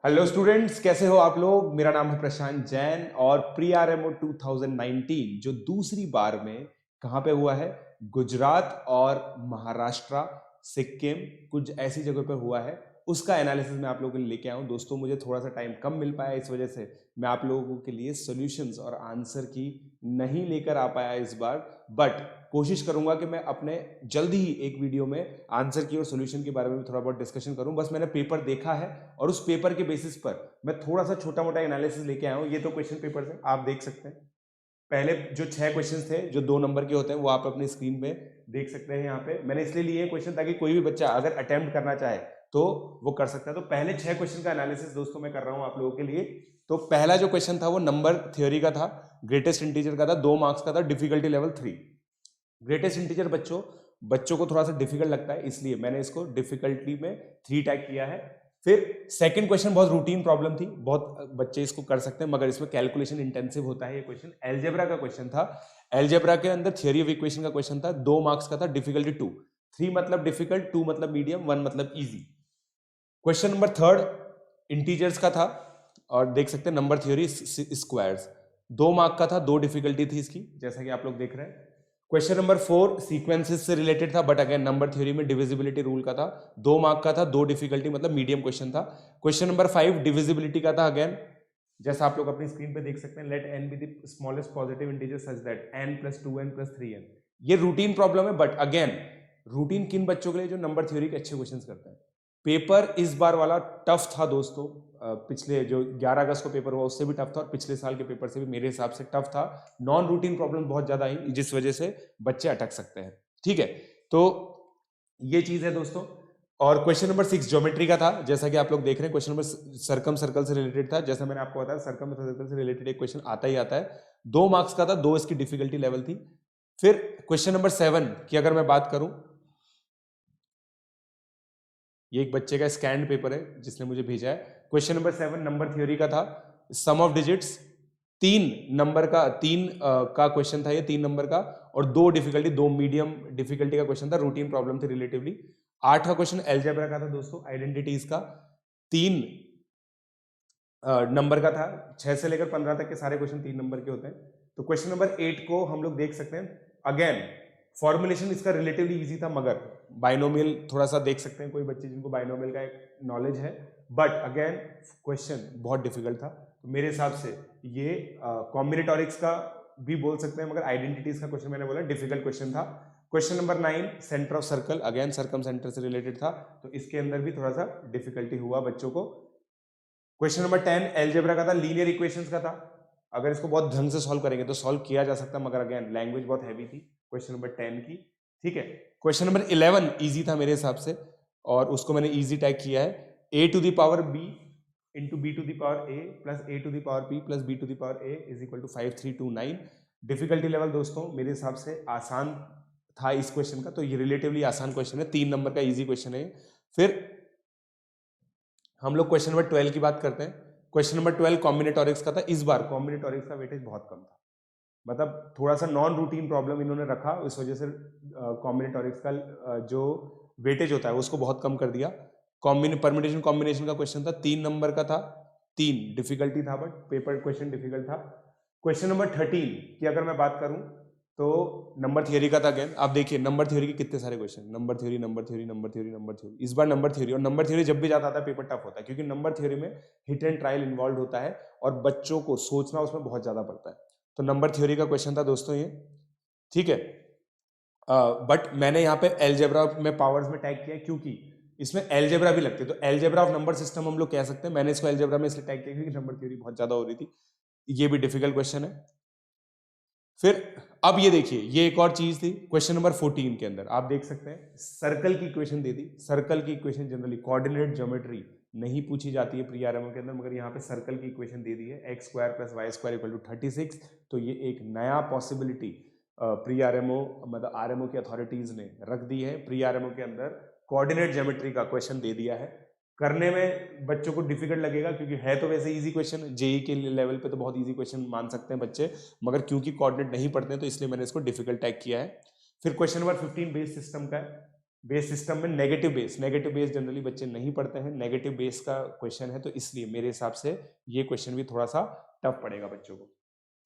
Hello students, कैसे हो आप लोग। मेरा नाम है प्रशांत जैन और प्री आरएमओ 2019 जो दूसरी बार में कहाँ पे हुआ है, गुजरात और महाराष्ट्र, सिक्किम, कुछ ऐसी जगह पर हुआ है, उसका एनालिसिस मैं आप लोगों के लिए लेके आया हूँ। दोस्तों मुझे थोड़ा सा टाइम कम मिल पाया, इस वजह से मैं आप लोगों के लिए सॉल्यूशंस और आंसर की नहीं लेकर आ पाया इस बार, बट कोशिश करूंगा कि मैं अपने जल्दी ही एक वीडियो में आंसर की और सॉल्यूशन के बारे में थोड़ा बहुत डिस्कशन करूं। बस मैंने पेपर देखा है और उस पेपर के बेसिस पर मैं थोड़ा सा छोटा मोटा एनालिसिस लेके आया हूं। ये तो क्वेश्चन पेपर है, आप देख सकते हैं। पहले जो 6 क्वेश्चन थे जो 2 नंबर के होते हैं वो आप अपनी स्क्रीन पे देख सकते हैं। यहाँ पे मैंने इसलिए लिए क्वेश्चन ताकि कोई भी बच्चा अगर अटेम्प्ट करना चाहे तो वो कर सकता है। तो पहले 6 क्वेश्चन का एनालिसिस दोस्तों मैं कर रहा हूं आप लोगों के लिए। तो पहला जो क्वेश्चन था वो नंबर थ्योरी का था, ग्रेटेस्ट इंटीजर का था, 2 मार्क्स का था, डिफिकल्टी लेवल 3। ग्रेटेस्ट इंटीजर बच्चों बच्चों को थोड़ा सा डिफिकल्ट लगता है, इसलिए मैंने इसको डिफिकल्टी में 3 टैग किया है। फिर सेकंड क्वेश्चन बहुत रूटीन प्रॉब्लम थी, बहुत बच्चे इसको कर सकते हैं, मगर इसमें कैलकुलेशन इंटेंसिव होता है। ये क्वेश्चन एलजेब्रा का क्वेश्चन था। एलजेब्रा के अंदर थियोरी ऑफ इक्वेशन का क्वेश्चन था, 2 मार्क्स का था, डिफिकल्टी 2। 3 मतलब डिफिकल्ट, 2 मतलब मीडियम, 1 मतलब easy. Question number third integers का था और देख सकते हैं नंबर थ्योरी स्क्वायर्स, 2 मार्क का था, 2 डिफिकल्टी थी इसकी, जैसा कि आप लोग देख रहे हैं। क्वेश्चन नंबर 4 सीक्वेंसेस से रिलेटेड था, बट अगेन नंबर थ्योरी में डिविजिबिलिटी रूल का था, 2 मार्क का था, 2 डिफिकल्टी, मतलब मीडियम क्वेश्चन था। क्वेश्चन नंबर 5 डिविजिबिलिटी का था, अगेन जैसा आप लोग अपनी स्क्रीन पे देख सकते हैं, let n be the smallest positive integer such that n plus 2n plus 3n। ये रूटीन प्रॉब्लम है, बट अगेन रूटीन किन बच्चों के लिए, जो नंबर थ्योरी के अच्छे क्वेश्चंस करते हैं। पेपर इस बार वाला टफ था दोस्तों, पिछले जो 11 अगस्त को पेपर हुआ उससे भी टफ था और पिछले साल के पेपर से भी मेरे हिसाब से टफ था। नॉन रूटीन प्रॉब्लम बहुत ज्यादा आई, जिस वजह से बच्चे अटक सकते हैं। ठीक है, तो ये चीज है दोस्तों। और क्वेश्चन नंबर 6 ज्योमेट्री का था, जैसा कि आप लोग देख रहे हैं। क्वेश्चन नंबर सर्कम सर्कल से रिलेटेड था, जैसा मैंने आपको बताया सर्कम सर्कल से रिलेटेड एक क्वेश्चन आता ही आता है। 2 मार्क्स का था, 2 इसकी डिफिकल्टी लेवल थी। फिर क्वेश्चन नंबर 7 की अगर मैं बात करूं, ये एक बच्चे का स्कैंड पेपर है जिसने मुझे भेजा है। क्वेश्चन नंबर 7 नंबर थ्योरी का था, सम ऑफ डिजिट्स, 3 नंबर का, 3 का क्वेश्चन था ये, 3 नंबर का, और 2 डिफिकल्टी, 2 मीडियम डिफिकल्टी का क्वेश्चन था, रूटीन प्रॉब्लम थी रिलेटिवली। 8वां क्वेश्चन एलजेब्रा का था दोस्तों, आइडेंटिटीज का, 3 नंबर का था। 6 से लेकर 15 तक के सारे क्वेश्चन 3 नंबर के होते हैं। तो क्वेश्चन नंबर 8 को हम लोग देख सकते हैं। अगेन फॉर्मुलेशन इसका रिलेटिवली इजी था, मगर बाइनोमियल थोड़ा सा देख सकते हैं कोई बच्चे जिनको बाइनोमियल का एक नॉलेज है, बट अगेन क्वेश्चन बहुत डिफिकल्ट था। तो मेरे हिसाब से ये कॉम्बिनेटोरिक्स का भी बोल सकते हैं, मगर आइडेंटिटीज का क्वेश्चन मैंने बोला डिफिकल्ट क्वेश्चन था। Question number 9 centre of circle, again circum centre से रिलेटेड था, तो इसके अंदर भी थोड़ा सा डिफिकल्टी हुआ बच्चों को। क्वेश्चन नंबर 10 एलजेब्रा का था, लीनियर इक्वेशंस का था। अगर इसको बहुत ढंग से सॉल्व करेंगे तो सॉल्व किया जा सकता, मगर अगेन लैंग्वेज बहुत हैवी थी क्वेश्चन नंबर 10 की। ठीक है, क्वेश्चन नंबर 11 इजी था मेरे हिसाब से, और उसको मैंने इजी टैग किया है, a to the power b into b to the power a plus a to the power p plus b to the power a is equal to 5329। Difficulty level दोस्तों मेरे हिसाब से आसान था इस क्वेश्चन का, तो ये रिलेटिवली आसान क्वेश्चन है, 3 नंबर का इजी क्वेश्चन है। फिर हम लोग क्वेश्चन नंबर 12 की बात करते हैं। क्वेश्चन नंबर 12 कॉम्बिनेटोरिक्स का था। इस बार कॉम्बिनेटोरिक्स का वेटेज बहुत कम था, मतलब थोड़ा सा नॉन रूटीन प्रॉब्लम इन्होंने रखा, इस वजह से कॉम्बिनेटोरिक्स का जो वेटेज होता है उसको बहुत कम कर दिया। परम्यूटेशन कॉम्बिनेशन का क्वेश्चन था, 3 नंबर का था, 3 डिफिकल्टी था, बट पेपर क्वेश्चन डिफिकल्ट था। क्वेश्चन नंबर 13 की अगर मैं बात करूं तो नंबर थ्योरी का था। अगेन आप देखिए नंबर थ्योरी के कितने सारे question, number theory number theory number theory number theory, इस बार नंबर थ्योरी। और नंबर थ्योरी जब भी जाता आता है पेपर टफ होता है, क्योंकि नंबर थ्योरी में हिट एंड ट्रायल इन्वॉल्व होता है और बच्चों को सोचना उसमें बहुत ज्यादा पड़ता है। तो नंबर थ्योरी का क्वेश्चन था दोस्तों ये। ठीक है, बट मैंने यहाँ पे एलजेब्रा में पावर्स में टैग किया क्योंकि इसमें एलजेब्रा भी लगती है, तो एलजेब्रा ऑफ नंबर सिस्टम हम लोग कह सकते हैं। मैंने इसको एलजेब्रा में इसलिए टैग किया क्योंकि नंबर थ्योरी बहुत ज्यादा हो रही थी। ये भी डिफिकल्ट क्वेश्चन है। फिर अब ये देखिए, ये एक और चीज थी क्वेश्चन नंबर 14 के अंदर, आप देख सकते हैं सर्कल की इक्वेशन दे दी। सर्कल की इक्वेशन जनरली कोऑर्डिनेट ज्योमेट्री नहीं पूछी जाती है प्री आरएमओ के अंदर, मगर यहाँ पे सर्कल की इक्वेशन दे दी है, x square plus y square equal to 36। तो ये एक नया पॉसिबिलिटी प्री आरएमओ, मतलब आरएमओ की अथॉरिटीज ने रख दी है। प्री आरएमओ के अंदर कोऑर्डिनेट ज्योमेट्री का क्वेश्चन दे दिया है। करने में बच्चों को डिफिकल्ट लगेगा क्योंकि है तो वैसे इजी क्वेश्चन, जेई के लेवल पे तो बहुत इजी क्वेश्चन मान सकते हैं बच्चे, मगर क्योंकि कोऑर्डिनेट नहीं पढ़ते हैं तो इसलिए मैंने इसको डिफिकल्ट टैग किया है। फिर क्वेश्चन नंबर 15 बेस सिस्टम का है। बेस सिस्टम में नेगेटिव बेस जनरली बच्चे नहीं पढ़ते हैं, नेगेटिव बेस का क्वेश्चन है, तो इसलिए मेरे हिसाब से ये क्वेश्चन भी थोड़ा सा टफ पड़ेगा बच्चों को।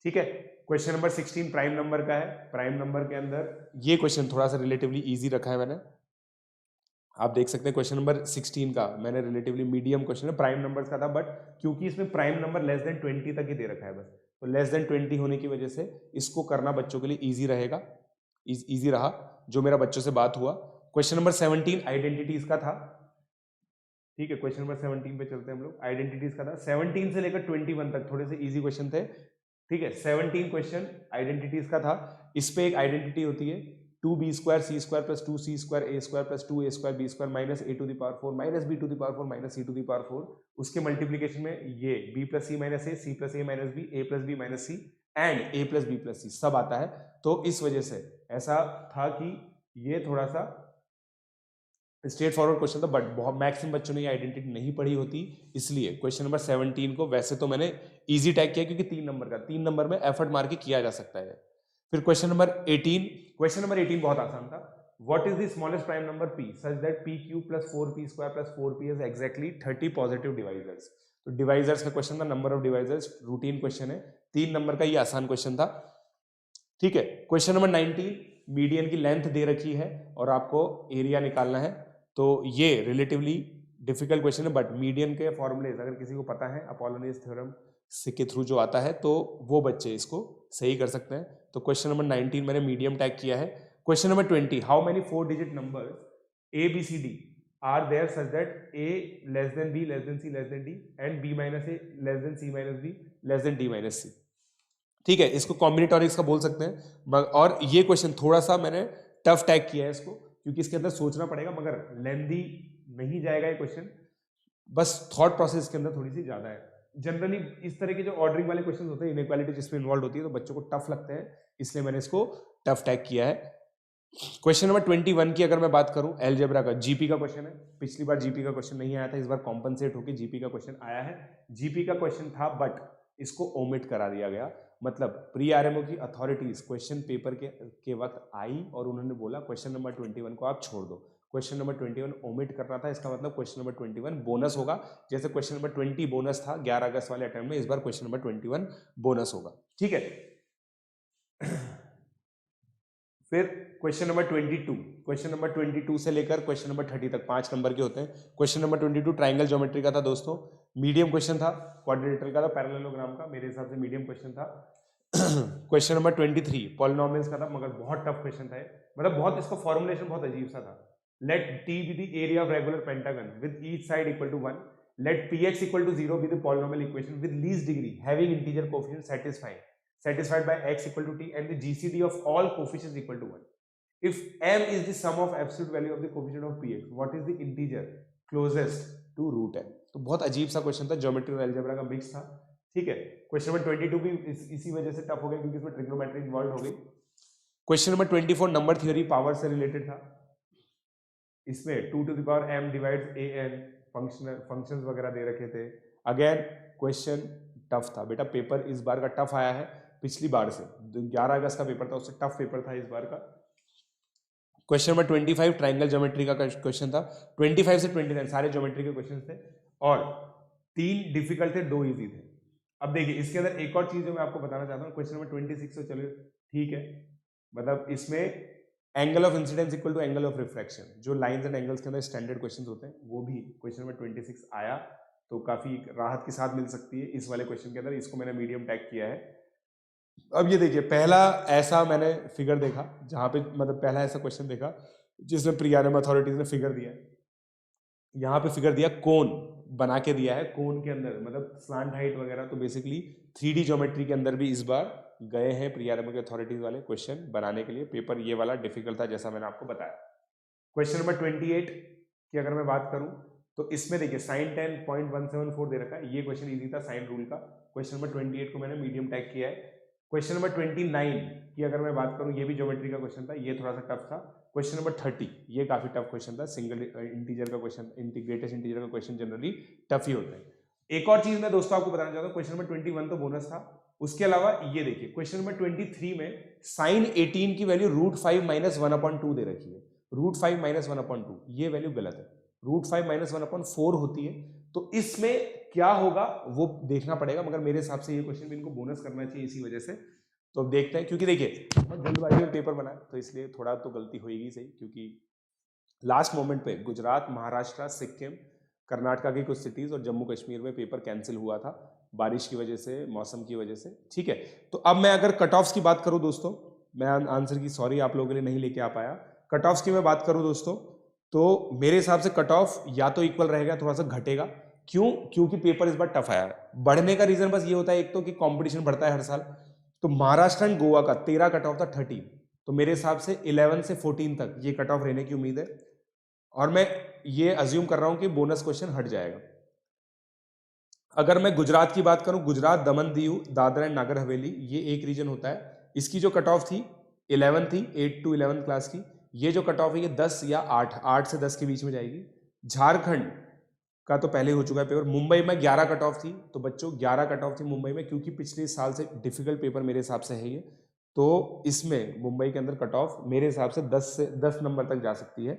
ठीक है, क्वेश्चन नंबर 16 प्राइम नंबर का है। प्राइम नंबर के अंदर ये क्वेश्चन थोड़ा सा रिलेटिवली इजी रखा है मैंने, आप देख सकते हैं क्वेश्चन नंबर 16 का मैंने रिलेटिवली मीडियम क्वेश्चन है, प्राइम नंबर्स का था, बट क्योंकि इसमें प्राइम नंबर लेस देन 20 तक ही दे रखा है बस, तो लेस देन 20 होने की वजह से इसको करना बच्चों के लिए इजी रहेगा, इजी रहा जो मेरा बच्चों से बात हुआ। क्वेश्चन नंबर 17 आइडेंटिटीज का था। ठीक है, क्वेश्चन नंबर 17 पे चलते हैं हम लोग। आइडेंटिटीज का था, 17 से लेकर 21 तक थोड़े से इजी क्वेश्चन थे। ठीक है, 17 क्वेश्चन आइडेंटिटीज का था। इस पे एक आइडेंटिटी होती है 2b square C square plus 2c square A square plus 2a square B square minus a to the power 4 minus b to the power 4 minus c to the power 4। उसके multiplication में ये b plus C minus A, C plus A minus B, A plus B minus C and a plus B plus C सब आता है। तो इस वजह से ऐसा था कि ये थोड़ा सा स्ट्रेट फॉरवर्ड क्वेश्चन था, बट बहुत मैक्सिमम बच्चों ने ये आइडेंटिटी नहीं पढ़ी होती, इसलिए क्वेश्चन नंबर 17 को वैसे तो मैंने इजी टैग किया क्योंकि 3 नंबर में एफर्ट मार के किया जा सकता है। फिर क्वेश्चन नंबर 18 बहुत आसान था। What is the smallest prime number p such that p cube plus 4p square plus 4p is exactly 30 positive divisors. तो डिवाइजर्स का क्वेश्चन था, number of divisors, routine question है, 3 नंबर का ये आसान क्वेश्चन था। ठीक है, क्वेश्चन नंबर 19 मीडियन की लेंथ दे रखी है और आपको एरिया निकालना है, तो ये रिलेटिवली डिफिकल्ट क्वेश्चन है, बट मीडियन के फॉर्मूलेज अगर किसी को पता है अपोलोनियस थ्योरम के थ्रू जो आता है तो वो बच्चे इसको सही कर सकते हैं। तो क्वेश्चन नंबर 19 मैंने मीडियम टैग किया है। Question number 20, how many 4 digit numbers A B C D are there such that A less than B less than C less than D and B minus A less than C minus B less than D minus C. ठीक है, इसको कॉम्बिनेटोरिक्स का बोल सकते हैं, और ये question थोड़ा सा मैंने टफ टैग किया है इसको क्योंकि इसके अंदर सोचना पड़ेगा, मगर लेंदी नहीं जाएगा ये क्वेश्चन, बस थॉट प्रोसेस के अंदर थोड़ी सी ज्यादा है। जनरली इस तरह के जो ऑर्डरिंग वाले क्वेश्चन होते हैं, इनइक्वालिटी जिसमें इन्वॉल्व होती है, तो बच्चों को टफ लगते हैं, इसलिए मैंने इसको टफ टैग किया है। क्वेश्चन नंबर 21 की अगर मैं बात करूं, अलजेब्रा का जीपी का क्वेश्चन है। पिछली बार जीपी का क्वेश्चन नहीं आया था, इस बार कॉम्पनसेट होकर जीपी का क्वेश्चन आया है। जीपी का क्वेश्चन था बट इसको ओमिट करा दिया गया, मतलब प्री आरएमओ की अथॉरिटीज क्वेश्चन पेपर के वक्त आई और उन्होंने बोला क्वेश्चन नंबर 21 को आप छोड़ दो, क्वेश्चन नंबर 21 ओमिट करना था। इसका मतलब क्वेश्चन नंबर 21 बोनस होगा, जैसे क्वेश्चन नंबर 20 बोनस था 11 अगस्त वाले अटेम्प्ट में, इस बार क्वेश्चन नंबर 21 बोनस होगा। ठीक है, फिर क्वेश्चन नंबर 22 से लेकर क्वेश्चन नंबर 30 तक 5 नंबर के होते हैं। क्वेश्चन नंबर 22 ट्राइंगल ज्योमेट्री का था दोस्तों, मीडियम क्वेश्चन था, क्वाड्रिलेटरल का था, पैरेललोग्राम का, मेरे हिसाब से मीडियम क्वेश्चन था। क्वेश्चन नंबर 23 पॉलिनोमियल्स का था, मगर बहुत टफ क्वेश्चन था, मतलब बहुत इसका फॉर्मुलेशन बहुत अजीब सा था। Let T be the area of regular pentagon with each side equal to 1, let px equal to 0 be the polynomial equation with least degree having integer coefficient satisfied by x equal to t and the GCD of all coefficients equal to 1. If m is the sum of absolute value of the coefficient of px, what is the integer closest to root m? तो बहुत अजीब सा question था, geometry और algebra का mix था। ठीक है, क्वेश्चन नंबर 22 भी इसी वजह से टफ हो गया क्योंकि इसमें ट्रिग्नोमेट्री इन्वॉल्व हो गई। Question number 24 number theory power से रिलेटेड था, इसमें 2 to the power m divides an functions वगैरह दे रखे थे। अगेन क्वेश्चन टफ था बेटा, पेपर इस बार का टफ आया है, पिछली बार से 11 अगस्त का पेपर था उससे टफ पेपर था इस बार का। क्वेश्चन नंबर 25 ट्राइंगल ज्योमेट्री का क्वेश्चन था, 25 से 29 सारे ज्योमेट्री के क्वेश्चन थे और 3 डिफिकल्ट थे, 2 इजी थे। अब देखिए इसके अंदर एक और चीज जो मैं आपको बताना चाहता हूँ, क्वेश्चन नंबर 26 तो चलो ठीक है, मतलब इसमें angle of incidence equal to angle of refraction, जो लाइंस एंड एंगल्स के अंदर स्टैंडर्ड क्वेश्चन होते हैं, वो भी क्वेश्चन नंबर 26 आया, तो काफी राहत के साथ मिल सकती है इस वाले क्वेश्चन के अंदर, इसको मैंने मीडियम टैग किया है। अब ये देखिए पहला ऐसा मैंने फिगर देखा जहां पे, मतलब पहला ऐसा क्वेश्चन देखा जिसमें प्री आरएम अथॉरिटीज ने फिगर दिया है, यहाँ पे फिगर दिया, कोन बना के दिया है, कोन के अंदर मतलब स्लांट हाइट वगैरह, तो बेसिकली 3D ज्योमेट्री के अंदर भी इस बार गए हैं प्री आरएम के अथॉरिटीज वाले क्वेश्चन बनाने के लिए। पेपर ये वाला डिफिकल्ट था जैसा मैंने आपको बताया। क्वेश्चन नंबर 28 की अगर मैं बात करूं तो इसमें देखिए साइन 10.174 दे रखा है, ये क्वेश्चन इजी था साइन रूल का। क्वेश्चन नंबर 28 को मैंने मीडियम टैग किया है। क्वेश्चन नंबर 29 की अगर मैं बात करूं, ये भी ज्योमेट्री का क्वेश्चन था, ये थोड़ा सा टफ था। क्वेश्चन नंबर 30 ये काफी टफ क्वेश्चन था, सिंगल इंटीजर का क्वेश्चन, ग्रेटेस्ट इंटीजर का क्वेश्चन जनरली टफ ही होता है। एक और चीज मैं दोस्तों आपको बताना चाहता हूँ, क्वेश्चन नंबर 21 तो बोनस था, उसके अलावा ये देखिए क्वेश्चन नंबर 23 में साइन 18 की वैल्यू √5 - 1/2 दे रखी है। √5 - 1/2, ये वैल्यू गलत है। √5 - 1/4 होती है, तो इसमें क्या होगा वो देखना पड़ेगा, मगर मेरे हिसाब से ये क्वेश्चन भी इनको बोनस करना चाहिए इसी वजह से। तो अब देखते हैं, क्योंकि देखिए बहुत जल्दबाजी में पेपर बना तो इसलिए थोड़ा तो गलती होगी सही, क्योंकि लास्ट मोमेंट पे गुजरात, महाराष्ट्र, सिक्किम, कर्नाटका की कुछ सिटीज और जम्मू कश्मीर में पेपर कैंसिल हुआ था बारिश की वजह से, मौसम की वजह से। ठीक है, तो अब मैं अगर कट ऑफ्स की बात करूं दोस्तों, मैं आंसर की सॉरी आप लोगों के लिए नहीं लेके आ पाया। कट ऑफ्स की मैं बात करूं दोस्तों, तो मेरे हिसाब से कट ऑफ या तो इक्वल रहेगा, थोड़ा सा घटेगा। क्यों? क्योंकि पेपर इस बार टफ आया है। बढ़ने का रीजन बस ये होता है, एक तो कि कंपटीशन बढ़ता है हर साल। तो महाराष्ट्र एंड गोवा का 13 कट ऑफ था 13, तो मेरे हिसाब से 11 से 14 तक ये कट ऑफ रहने की उम्मीद है, और मैं ये अज्यूम कर रहा हूं कि बोनस क्वेश्चन हट जाएगा। अगर मैं गुजरात की बात करूं, गुजरात, दमन, दीव, दादरा एंड नागर हवेली, ये एक रीजन होता है। इसकी जो कट ऑफ थी 11 थी, 8 to 11 क्लास की। ये जो कट ऑफ है ये 10 या 8 से 10 के बीच में जाएगी। झारखंड का तो पहले हो चुका है पेपर। मुंबई में 11 कट ऑफ थी, तो बच्चों 11 कट ऑफ थी मुंबई में, क्योंकि पिछले साल से डिफिकल्ट पेपर मेरे हिसाब से है ये, तो इसमें मुंबई के अंदर कट ऑफ मेरे हिसाब से 10 नंबर तक जा सकती है,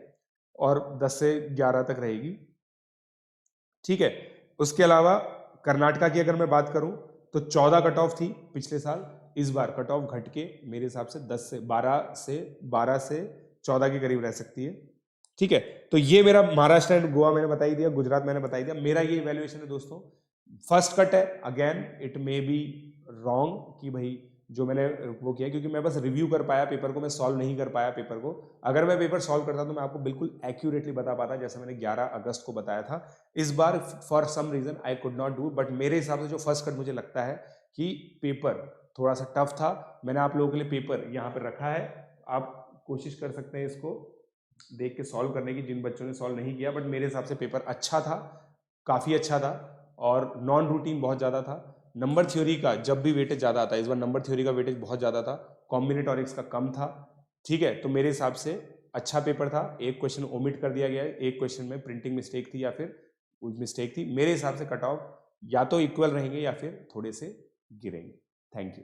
और 10 से 11 तक रहेगी। ठीक है, उसके अलावा कर्नाटका की अगर मैं बात करूं तो 14 कट ऑफ थी पिछले साल। इस बार कट ऑफ घट के मेरे हिसाब से 12 से 14 के करीब रह सकती है। ठीक है, तो ये मेरा महाराष्ट्र एंड गोवा मैंने बता ही दिया, गुजरात मैंने बता ही दिया। मेरा ये इवैल्यूएशन है दोस्तों। फर्स्ट कट है, again it may be wrong कि भाई जो मैंने वो किया, क्योंकि मैं बस रिव्यू कर पाया पेपर को, मैं सॉल्व नहीं कर पाया पेपर को। अगर मैं पेपर सॉल्व करता तो मैं आपको बिल्कुल एक्यूरेटली बता पाता, जैसे मैंने 11 अगस्त को बताया था। इस बार for some reason I could not do, but मेरे हिसाब से जो फर्स्ट कट मुझे लगता है कि पेपर थोड़ा सा टफ था। मैंने आप लोगों के लिए पेपर यहाँ पर रखा है, आप कोशिश कर सकते हैं इसको देख के सॉल्व करने की, जिन बच्चों ने सॉल्व नहीं किया। बट मेरे हिसाब से पेपर अच्छा था, काफ़ी अच्छा था, और नॉन रूटीन बहुत ज़्यादा था। नंबर थ्योरी का जब भी वेटेज ज़्यादा आता है, इस बार नंबर थ्योरी का वेटेज बहुत ज़्यादा था, कॉम्बिनेटोरिक्स का कम था। ठीक है, तो मेरे हिसाब से अच्छा पेपर था। एक क्वेश्चन ओमिट कर दिया गया है, एक क्वेश्चन में प्रिंटिंग मिस्टेक थी या फिर मिस्टेक थी। मेरे हिसाब से कट ऑफ या तो इक्वल रहेंगे या फिर थोड़े से गिरेंगे। Thank you.